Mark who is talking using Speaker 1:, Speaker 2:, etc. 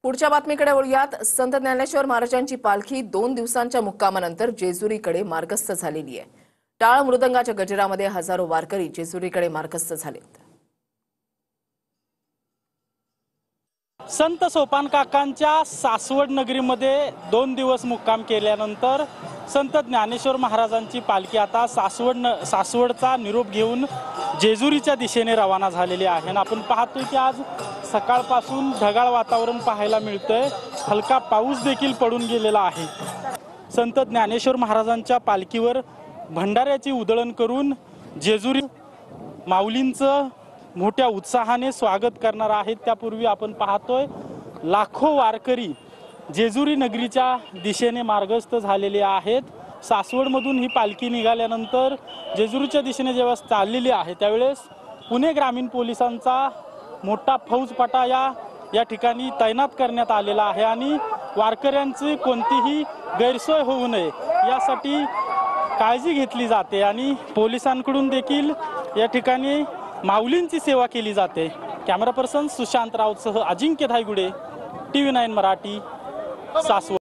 Speaker 1: पुढच्या बातमीकडे वळूयात। संत ज्ञानेश्वर महाराजांची पालखी 2 दिवसांच्या मुक्कामानंतर जेजुरीकडे मार्गस्थ झालेली आहे। टाळ मृदंगाच्या गजरामध्ये हजारो वारकरी जेजुरीकडे मार्गस्थ झालेत।
Speaker 2: संत सोपान काकांच्या सासवड नगरीमध्ये 2 दिवस मुक्काम केल्यानंतर संत ज्ञानेश्वर महाराजांची पालखी आता सासवडचा निरोप घेऊन जेजुरीच्या दिशेने रवाना झालेली आहे। आपण पाहतोय की आज सकाळपासून ढगाळ वातावरण पाहायला मिळतंय, हलका पाऊस देखील पडून गेलेला आहे। संत ज्ञानेश्वर महाराजांच्या पालखीवर भंडाऱ्याची उधळण करून जेजुरी माऊलींचं मोठ्या उत्साहाने स्वागत करणार आहेत। त्यापूर्वी आपण पाहतोय लाखो वारकरी जेजुरी नगरीच्या दिशेने मार्गस्थ झालेले आहेत। सासवडमधून ही पालखी निघाल्यानंतर जेजुरीच्या दिशेने जेव्हा चाललेली आहे त्यावेळेस पुणे ग्रामीण पोलिसांचा मोठा फौजफाटा या ठिकाणी तैनात करण्यात आलेला आहे आणि वारकऱ्यांची कोणतीही गैरसोय होऊ नये यासाठी काळजी घेतली जाते आणि पोलिसांकडून देखील या ठिकाणी माऊलींची सेवा केली जाते। कॅमेरा पर्सन सुशांत राऊतसह अजिंक्य धायगुडे, TV9 मराठी, सासवड।